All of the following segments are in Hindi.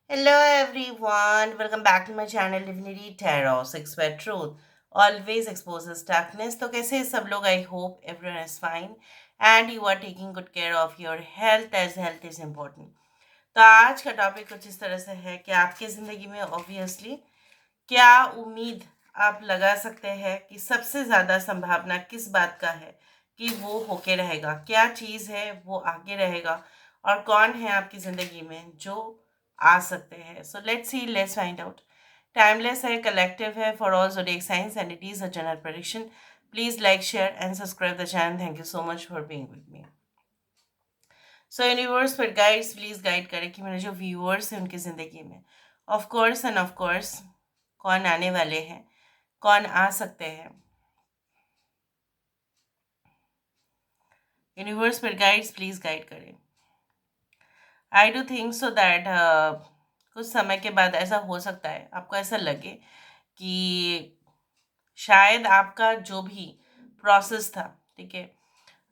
Hello everyone, welcome back to my channel Divinity Tarot 6 Where Truth always exposes darkness. तो कैसे हैं सब लोग? I hope everyone is fine and you are taking good care of your health as health is important. तो आज का टॉपिक कुछ इस तरह से है कि आपकी ज़िंदगी में ऑब्वियसली क्या उम्मीद आप लगा सकते हैं कि सबसे ज़्यादा संभावना किस बात का है कि वो होके रहेगा, क्या चीज़ है वो आगे रहेगा और कौन है आपकी ज़िंदगी में जो आ सकते हैं. सो let's C, let's find out. Timeless है, कलेक्टिव है for all zodiac science and it is a general prediction. Please like share and subscribe the channel. Thank you so much for being with me. So universe फिर गाइड्स प्लीज़ गाइड करें कि मेरे जो व्यूअर्स हैं उनकी ज़िंदगी में of course and of course कौन आने वाले हैं, कौन आ सकते हैं. यूनिवर्स फिर गाइड्स प्लीज़ गाइड करें. I do think so that कुछ समय के बाद ऐसा हो सकता है आपको ऐसा लगे कि शायद आपका जो भी प्रोसेस था, ठीक है,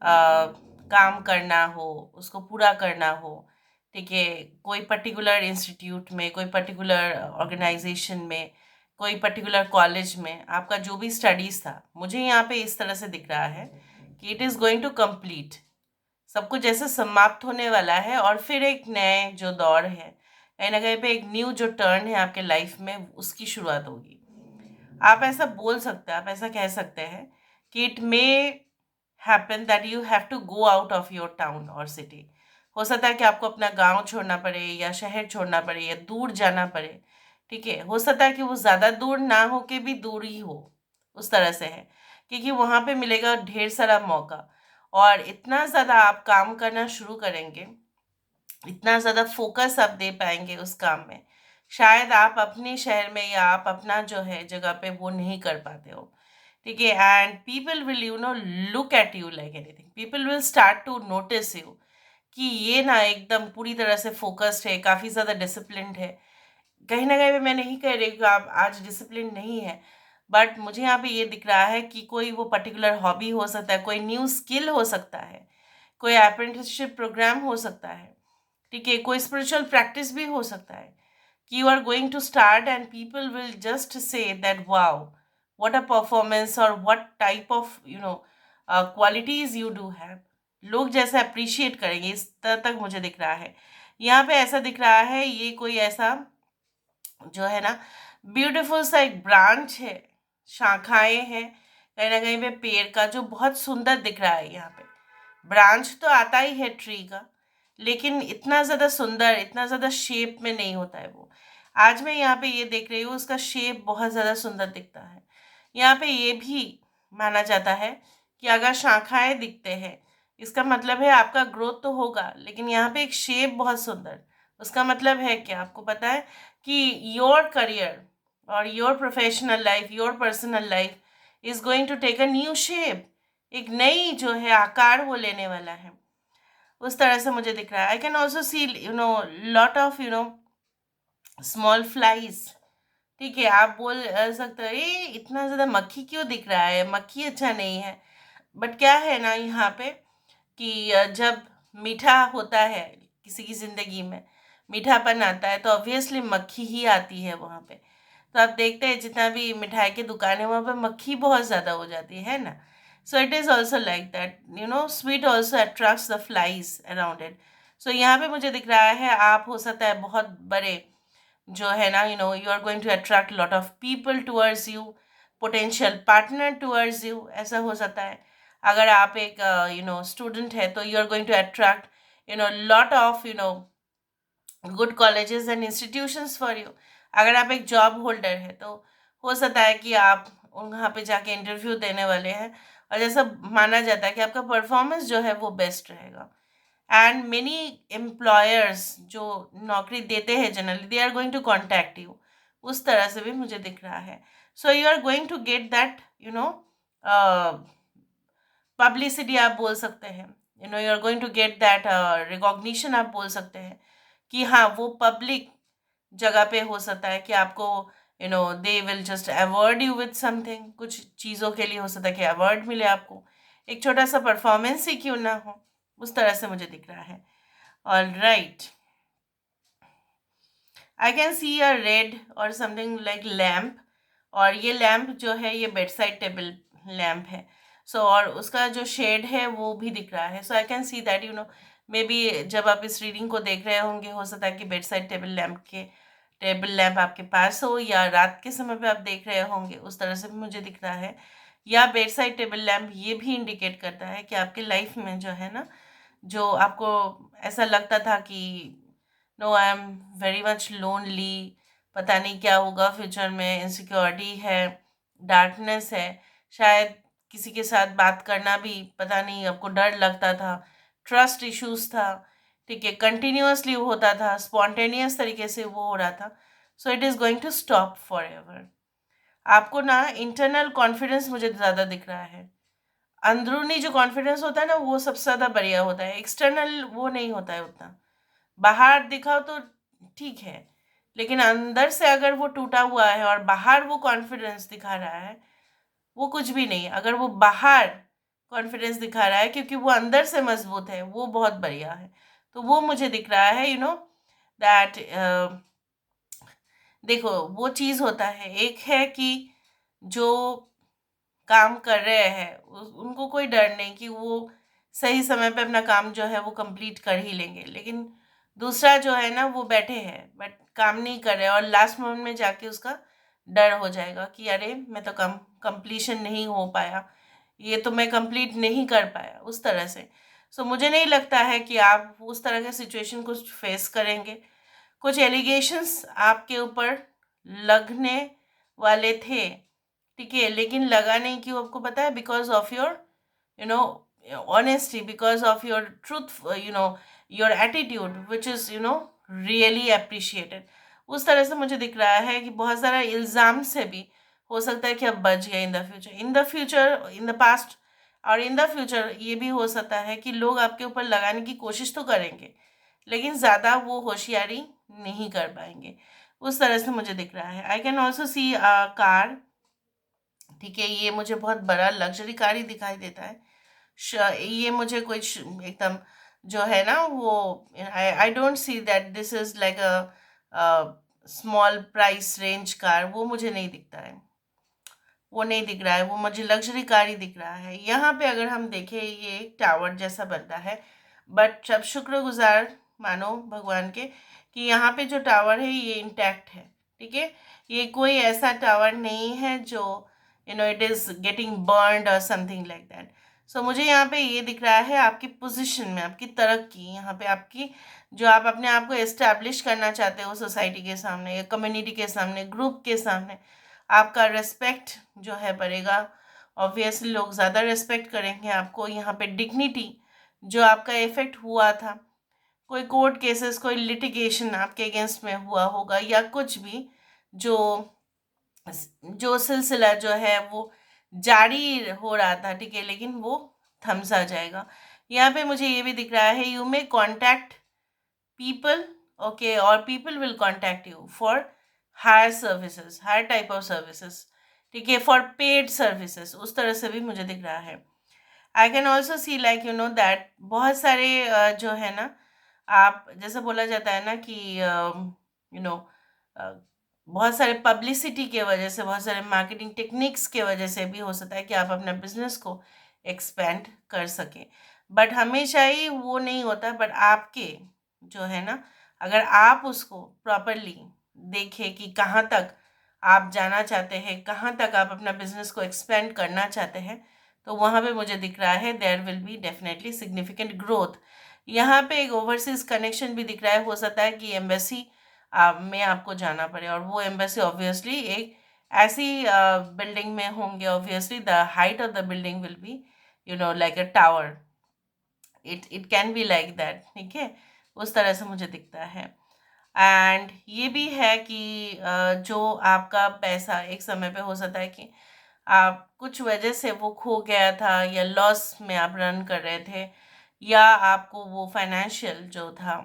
काम करना हो, उसको पूरा करना हो, ठीक है, कोई पर्टिकुलर इंस्टीट्यूट में, कोई पर्टिकुलर ऑर्गेनाइजेशन में, कोई पर्टिकुलर कॉलेज में आपका जो भी स्टडीज़ था, मुझे यहाँ पे इस तरह से दिख रहा है कि it is going to complete. सब कुछ जैसे समाप्त होने वाला है और फिर एक नए जो दौर है, कहीं ना कहीं पे एक न्यू जो टर्न है आपके लाइफ में, उसकी शुरुआत होगी. आप ऐसा बोल सकते हैं, आप ऐसा कह सकते हैं कि it may happen that you have to go out of your town और सिटी. हो सकता है कि आपको अपना गांव छोड़ना पड़े या शहर छोड़ना पड़े या दूर जाना पड़े. ठीक है, हो सकता है कि वो ज़्यादा दूर ना हो के भी दूर ही हो, उस तरह से है, क्योंकि वहाँ पे मिलेगा ढेर सारा मौका और इतना ज़्यादा आप काम करना शुरू करेंगे, इतना ज़्यादा फोकस आप दे पाएंगे उस काम में, शायद आप अपने शहर में या आप अपना जो है जगह पे वो नहीं कर पाते हो. ठीक है, and people will look at you like anything. People will start to notice you कि ये ना एकदम पूरी तरह से फोकस्ड है, काफ़ी ज़्यादा डिसिप्लिन्ड है. कहीं ना कहीं पे मैं नहीं कह रही कि आप आज डिसिप्लिन नहीं है, बट मुझे यहाँ पे ये दिख रहा है कि कोई वो पर्टिकुलर हॉबी हो सकता है, कोई न्यू स्किल हो सकता है, कोई अप्रेंटिसशिप प्रोग्राम हो सकता है, ठीक है, कोई स्पिरिचुअल प्रैक्टिस भी हो सकता है कि you are going to start and people will just say that wow what a performance और what type of qualities you do have. लोग जैसे अप्रिशिएट करेंगे, इस तरह तक मुझे दिख रहा है. यहाँ पे ऐसा दिख रहा है ये कोई ऐसा जो है ना ब्यूटीफुल सा एक ब्रांच है, शाखाएं हैं कहीं ना कहीं पे पेड़ का, जो बहुत सुंदर दिख रहा है. यहाँ पे ब्रांच तो आता ही है ट्री का, लेकिन इतना ज़्यादा सुंदर, इतना ज़्यादा शेप में नहीं होता है वो. आज मैं यहाँ पे ये देख रही हूँ, उसका शेप बहुत ज़्यादा सुंदर दिखता है. यहाँ पे ये भी माना जाता है कि अगर शाखाएं दिखते हैं, इसका मतलब है आपका ग्रोथ तो होगा, लेकिन यहाँ पे एक शेप बहुत सुंदर, उसका मतलब है कि आपको पता है कि योर करियर और your professional life, your personal life is going to take a new shape. एक नई जो है आकार वो लेने वाला है, उस तरह से मुझे दिख रहा है. I can also see lot of small flies. ठीक है, आप बोल सकते हो ये इतना ज़्यादा मक्खी क्यों दिख रहा है, मक्खी अच्छा नहीं है. बट क्या है ना यहाँ पे कि जब मीठा होता है किसी की ज़िंदगी में, मीठापन आता है, तो ऑब्वियसली मक्खी ही आती है वहाँ पे. तो आप देखते हैं जितना भी मिठाई की दुकान है वहाँ पे मक्खी बहुत ज़्यादा हो जाती है ना. So it is also like that, sweet also attracts the flies around it. So यहाँ पे मुझे दिख रहा है आप हो सकता है बहुत बड़े जो है ना, you are going to attract lot of people towards you, potential partner towards you, ऐसा हो सकता है. अगर आप एक स्टूडेंट है तो you are going to attract lot of good colleges and institutions for you. अगर आप एक जॉब होल्डर है तो हो सकता है कि आप वहाँ पे जाके इंटरव्यू देने वाले हैं और जैसा माना जाता है कि आपका परफॉर्मेंस जो है वो बेस्ट रहेगा. एंड मेनी एम्प्लॉयर्स जो नौकरी देते हैं generally, they are going to contact you, उस तरह से भी मुझे दिख रहा है. So you are going to get that publicity, आप बोल सकते हैं. You are going to get that recognition, आप बोल सकते हैं कि हाँ वो पब्लिक जगह पे हो सकता है कि आपको they will just award you with something, कुछ चीज़ों के लिए हो सकता है कि अवार्ड मिले आपको, एक छोटा सा परफॉर्मेंस ही क्यों ना हो, उस तरह से मुझे दिख रहा है. All right. I can C a red और समथिंग लाइक लैम्प, और ये लैम्प जो है ये बेड साइड टेबल लैम्प है। सो और उसका जो शेड है वो भी दिख रहा है। So I can see that maybe जब आप इस रीडिंग को देख रहे होंगे, हो सकता है कि बेड साइड टेबल लैम्प आपके पास हो, या रात के समय पे आप देख रहे होंगे, उस तरह से भी मुझे दिख रहा है। या बेड साइड टेबल लैम्प ये भी इंडिकेट करता है कि आपके लाइफ में जो है ना, जो आपको ऐसा लगता था कि no I am very much lonely, पता नहीं क्या होगा फ्यूचर में, इनसिक्योरिटी है, डार्कनेस है, शायद किसी के साथ बात करना भी पता नहीं, आपको डर लगता था, ट्रस्ट इश्यूज था, ठीक है, कंटिन्यूअसली होता था, स्पॉन्टेनियस तरीके से वो हो रहा था। So it is going to stop forever. आपको ना इंटरनल कॉन्फिडेंस मुझे ज़्यादा दिख रहा है। अंदरूनी जो कॉन्फिडेंस होता है ना, वो सबसे ज़्यादा बढ़िया होता है, एक्सटर्नल वो नहीं होता है उतना। बाहर दिखाओ तो ठीक है, लेकिन अंदर से अगर वो टूटा हुआ है और बाहर वो कॉन्फिडेंस दिखा रहा है, वो कुछ भी नहीं। अगर वो बाहर कॉन्फिडेंस दिखा रहा है क्योंकि वो अंदर से मजबूत है, वो बहुत बढ़िया है। तो वो मुझे दिख रहा है, दैट देखो, वो चीज़ होता है, एक है कि जो काम कर रहे हैं उनको कोई डर नहीं कि वो सही समय पे अपना काम जो है वो कंप्लीट कर ही लेंगे, लेकिन दूसरा जो है ना वो बैठे हैं बट काम नहीं कर रहे, और लास्ट मोमेंट में जाके उसका डर हो जाएगा कि अरे मैं तो कंप्लीशन नहीं हो पाया, ये तो मैं कंप्लीट नहीं कर पाया, उस तरह से। सो मुझे नहीं लगता है कि आप उस तरह के सिचुएशन को फेस करेंगे। कुछ एलिगेशंस आपके ऊपर लगने वाले थे, ठीक है, लेकिन लगा नहीं, क्यों आपको पता है? Because of your you know honesty, because of your truth, your attitude which is really appreciated. उस तरह से मुझे दिख रहा है कि बहुत सारा इल्ज़ाम से भी हो सकता है कि आप बच गए in the future, in the past और इन द फ्यूचर। ये भी हो सकता है कि लोग आपके ऊपर लगाने की कोशिश तो करेंगे, लेकिन ज़्यादा वो होशियारी नहीं कर पाएंगे। उस तरह से मुझे दिख रहा है। I can also see a car, ठीक है, ये मुझे बहुत बड़ा लग्जरी कार ही दिखाई देता है। ये मुझे कुछ एकदम जो है ना वो, I don't see that this is like a small price range car, वो मुझे नहीं दिखता है, वो नहीं दिख रहा है, वो मुझे लग्जरी कार ही दिख रहा है। यहाँ पे अगर हम देखें, ये एक टावर जैसा बनता है, बट सब शुक्रगुजार मानो भगवान के कि यहाँ पे जो टावर है ये इंटैक्ट है, ठीक है। ये कोई ऐसा टावर नहीं है जो इट इज़ गेटिंग बर्नड और समथिंग लाइक दैट। सो मुझे यहाँ पे ये दिख रहा है आपकी पोजीशन में, आपकी तरक्की, यहाँ पे आपकी जो आप अपने आप को एस्टैब्लिश करना चाहते हो सोसाइटी के सामने या कम्युनिटी के सामने, ग्रुप के सामने, आपका रिस्पेक्ट जो है बढ़ेगा। ऑब्वियसली लोग ज़्यादा रिस्पेक्ट करेंगे आपको। यहाँ पे डिग्निटी जो आपका इफेक्ट हुआ था, कोई कोर्ट केसेस, कोई लिटिगेशन आपके अगेंस्ट में हुआ होगा, या कुछ भी जो जो सिलसिला जो है वो जारी हो रहा था, ठीक है, लेकिन वो थम सा जाएगा। यहाँ पे मुझे ये भी दिख रहा है, you may contact people, okay, or people will contact you for higher services, higher type of services, ठीक है, for paid services, उस तरह से भी मुझे दिख रहा है। I can also see like that बहुत सारे जो है ना, आप जैसे बोला जाता है ना कि बहुत सारे पब्लिसिटी के वजह से, बहुत सारे मार्केटिंग टेक्निक्स के वजह से भी हो सकता है कि आप अपना बिजनेस को एक्सपेंड कर सकें, बट हमेशा ही वो नहीं होता। बट आपके जो है ना, अगर आप उसको प्रॉपरली देखें कि कहाँ तक आप जाना चाहते हैं, कहाँ तक आप अपना बिजनेस को एक्सपेंड करना चाहते हैं, तो वहाँ पे मुझे दिख रहा है there will be definitely significant growth. यहाँ पे एक ओवरसीज कनेक्शन भी दिख रहा है। हो सकता है कि एम्बेसी में आपको जाना पड़े, और वो एम्बेसी ऑब्वियसली एक ऐसी बिल्डिंग में होंगे, obviously the height of the building will be like a tower, it can be like that, ठीक है, उस तरह से मुझे दिखता है। एंड ये भी है कि जो आपका पैसा एक समय पे हो सकता है कि आप कुछ वजह से वो खो गया था, या लॉस में आप रन कर रहे थे, या आपको वो फाइनेंशियल जो था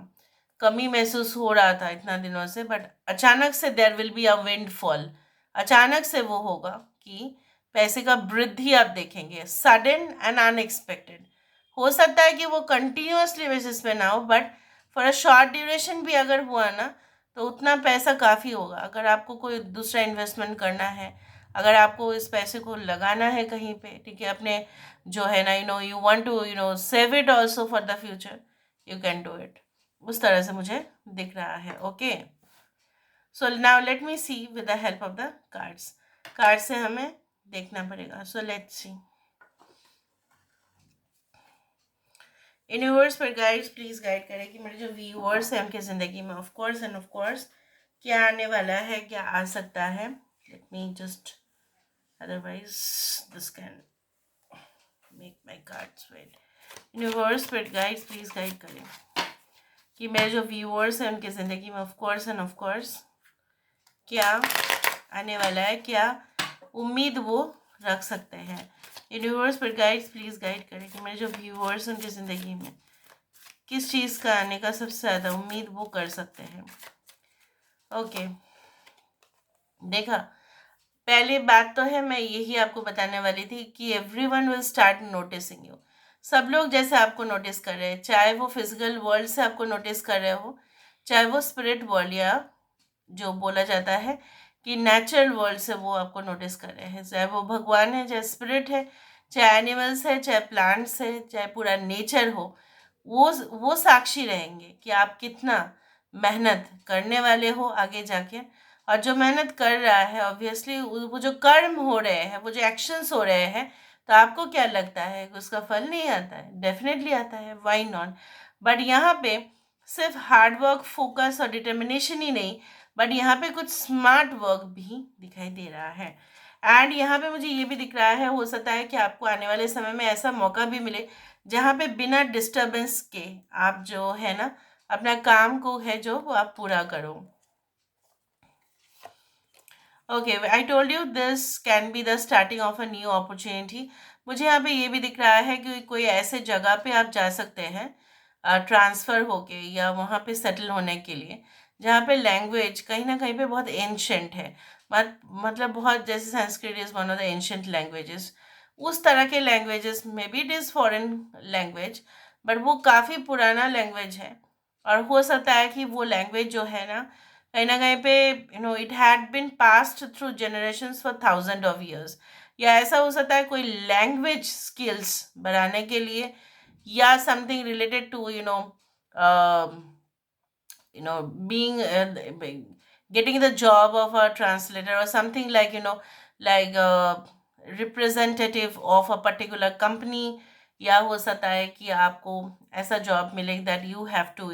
कमी महसूस हो रहा था इतना दिनों से, बट अचानक से there will be a windfall. अचानक से वो होगा कि पैसे का वृद्धि आप देखेंगे, सडन एंड अनएक्सपेक्टेड। हो सकता है कि वो कंटिन्यूअसली बेसिस पे ना हो, but for a short duration भी अगर हुआ ना, तो उतना पैसा काफ़ी होगा। अगर आपको कोई दूसरा इन्वेस्टमेंट करना है, अगर आपको इस पैसे को लगाना है कहीं पे, ठीक है, अपने जो है ना, you want to save it also for the future, you can do it. उस तरह से मुझे दिख रहा है। Okay, so now let me see with the help of the cards. Card से हमें देखना पड़ेगा। So let's see. यूनिवर्स पर गाइड्स प्लीज गाइड करें कि मेरे जो व्यूअर्स हैं उनकी ज़िंदगी में of course and of course क्या आने वाला है, क्या आ सकता है। Let me just, otherwise this can make my cards wait. Universe पर गाइड्स प्लीज गाइड करें कि मेरे जो व्यूअर्स हैं उनकी ज़िंदगी में of course and of course क्या आने वाला है, क्या उम्मीद वो रख सकते हैं। यूनिवर्स पर गाइड्स प्लीज़ गाइड करें कि मेरे जो व्यूअर्स उनकी ज़िंदगी में किस चीज़ का आने का सबसे ज़्यादा उम्मीद वो कर सकते हैं। ओके, देखा, पहली बात तो है, मैं यही आपको बताने वाली थी कि everyone will start noticing you. सब लोग जैसे आपको नोटिस कर रहे हैं, चाहे वो फिजिकल वर्ल्ड से आपको नोटिस कर रहे हो, चाहे वो स्पिरिट वर्ल्ड या जो बोला जाता है कि नेचुरल वर्ल्ड से वो आपको नोटिस कर रहे हैं, चाहे वो भगवान है, चाहे स्पिरिट है, चाहे एनिमल्स है, चाहे प्लांट्स है, चाहे पूरा नेचर हो, वो साक्षी रहेंगे कि आप कितना मेहनत करने वाले हो आगे जाके। और जो मेहनत कर रहा है ऑब्वियसली वो जो कर्म हो रहे हैं, वो जो एक्शंस हो रहे हैं, तो आपको क्या लगता है कि उसका फल नहीं आता है? डेफिनेटली आता है, वाई नॉट। बट यहाँ पे सिर्फ हार्ड वर्क, फोकस और डिटर्मिनेशन ही नहीं, बट यहाँ पे कुछ स्मार्ट वर्क भी दिखाई दे रहा है। एंड यहाँ पे मुझे ये भी दिख रहा है, हो सकता है कि आपको आने वाले समय में ऐसा मौका भी मिले जहाँ पे बिना डिस्टरबेंस के आप जो है ना अपना काम को है जो वो आप पूरा करो। Okay, I told you this can be the starting of a new opportunity. मुझे यहाँ पे ये भी दिख रहा है कि कोई ऐसे जगह पे आप जा सकते हैं ट्रांसफ़र होके या वहाँ पे सेटल होने के लिए जहाँ पे लैंग्वेज कहीं ना कहीं पे बहुत एंशंट है। मतलब बहुत, जैसे Sanskrit is one of the ancient languages, उस तरह के लैंग्वेजेस में भी it is foreign language, but वो काफ़ी पुराना लैंग्वेज है। और हो सकता है कि वो लैंग्वेज जो है ना कहीं पे it had been passed through generations for thousand of years. या ऐसा हो सकता है कोई लैंग्वेज स्किल्स बढ़ाने के लिए या something related to being getting the job of a translator or something like like a representative of a particular company। या हो सकता है कि आपको ऐसा जॉब मिले that you have to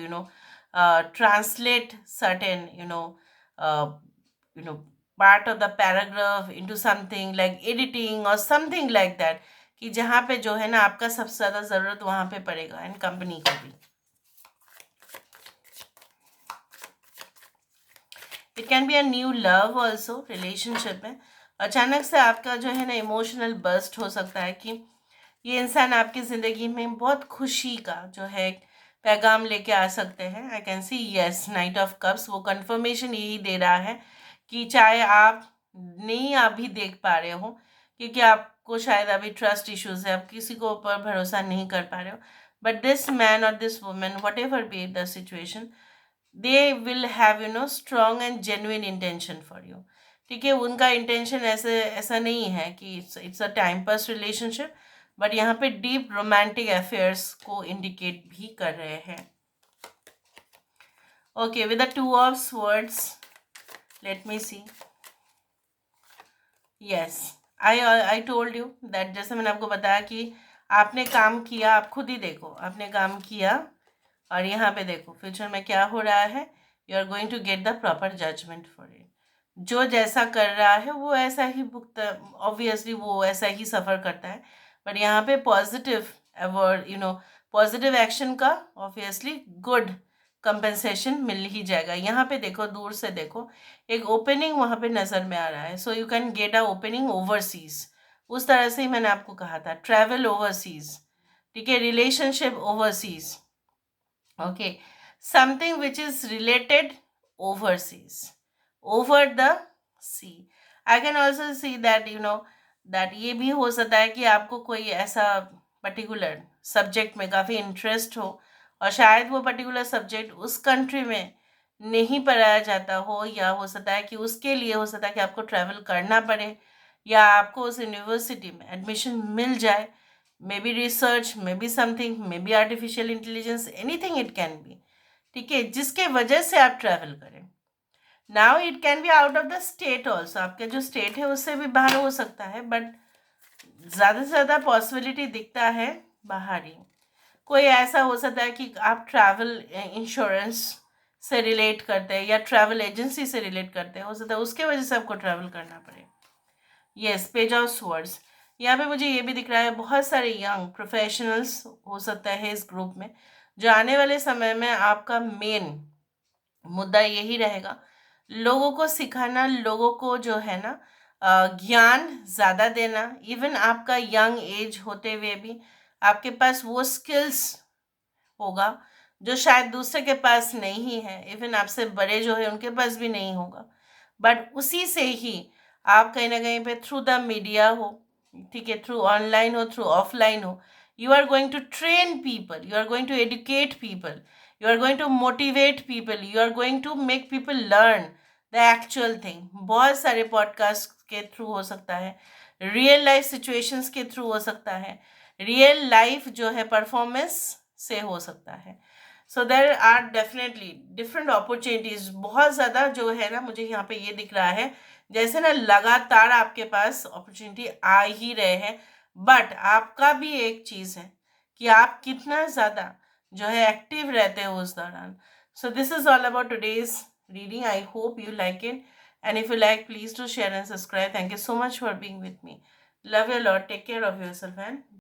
translate certain you know part of the paragraph into something like editing or something like that, कि जहाँ पे जो है ना आपका सबसे ज़्यादा ज़रूरत वहाँ पे पड़ेगा एंड कंपनी को भी। It can be a new love also, relationship में अचानक से आपका जो है ना इमोशनल बर्स्ट हो सकता है कि ये इंसान आपकी ज़िंदगी में बहुत खुशी का जो है पैगाम लेके आ सकते हैं। आई can C yes, night of cups वो कंफर्मेशन यही दे रहा है कि चाहे आप नहीं अभी देख पा रहे हो क्योंकि आपको शायद अभी ट्रस्ट इश्यूज है, आप किसी को ऊपर भरोसा नहीं कर पा रहे हो, बट दिस मैन और this women whatever be the situation, they will have strong and genuine intention for you. ठीक है, उनका इंटेंशन ऐसे ऐसा नहीं है कि it's a time pass relationship, but यहाँ पे डीप रोमांटिक अफेयर्स को इंडिकेट भी कर रहे हैं। Okay, with the two of swords, let me see. Yes, I told you that, जैसे मैंने आपको बताया कि आपने काम किया, आप खुद ही देखो, आपने काम किया और यहाँ पे देखो फ्यूचर में क्या हो रहा है। You are going to get the proper judgement for it. जो जैसा कर रहा है वो ऐसा ही भुगत, ऑब्वियसली वो ऐसा ही सफ़र करता है, बट यहाँ पे पॉजिटिव अवॉर्ड पॉजिटिव एक्शन का ऑब्वियसली गुड कंपेंसेशन मिल ही जाएगा। यहाँ पे देखो, दूर से देखो, एक ओपनिंग वहाँ पे नज़र में आ रहा है। So you can get a opening overseas, उस तरह से ही मैंने आपको कहा था, ट्रैवल ओवरसीज, ठीक है, relationship overseas, okay, something which is related overseas, over the sea। I can also see that that ये भी हो सकता है कि आपको कोई ऐसा पर्टिकुलर सब्जेक्ट में काफ़ी इंटरेस्ट हो और शायद वो पर्टिकुलर सब्जेक्ट उस कंट्री में नहीं पढ़ाया जाता हो, या हो सकता है कि उसके लिए हो सकता है कि आपको ट्रैवल करना पड़े, या आपको उस यूनिवर्सिटी में एडमिशन मिल जाए, may be research, may be something, may be artificial intelligence, anything it can be, ठीक है, जिसके वजह से आप ट्रैवल करें। Now it can be out of the state also, आपके जो स्टेट है उससे भी बाहर हो सकता है, बट ज़्यादा से ज़्यादा पॉसिबिलिटी दिखता है बाहर ही। कोई ऐसा हो सकता है कि आप ट्रैवल इंश्योरेंस से रिलेट करते हैं, या ट्रैवल एजेंसी से रिलेट करते हैं, हो सकता है उसके वजह से आपको ट्रैवल करना पड़े। Yes, page of swords. यहाँ पे मुझे ये भी दिख रहा है बहुत सारे यंग प्रोफेशनल्स हो सकता है इस ग्रुप में, जो आने वाले समय में आपका मेन मुद्दा यही रहेगा, लोगों को सिखाना, लोगों को जो है ना ज्ञान ज़्यादा देना। इवन आपका यंग एज होते हुए भी आपके पास वो स्किल्स होगा जो शायद दूसरे के पास नहीं है, इवन आपसे बड़े जो है उनके पास भी नहीं होगा, बट उसी से ही आप कहीं ना कहीं पे थ्रू द मीडिया हो, ठीक है, थ्रू ऑनलाइन हो, थ्रू ऑफलाइन हो, you are going to train people, you are going to educate people, you are going to motivate people, you are going to make people learn the actual thing. बहुत सारे पॉडकास्ट के थ्रू हो सकता है, रियल लाइफ सिचुएशंस के थ्रू हो सकता है, रियल लाइफ जो है परफॉर्मेंस से हो सकता है। So there are definitely different opportunities, बहुत ज़्यादा जो है ना, मुझे यहाँ पे ये दिख रहा है जैसे ना लगातार आपके पास अपॉर्चुनिटी आ ही रहे हैं, बट आपका भी एक चीज़ है कि आप कितना ज़्यादा जो है एक्टिव रहते हो उस दौरान। So this is all about today's reading, I hope you like it, and if you like, please do share and subscribe. Thank you so much for being with me. Love you a lot. Take care of yourself and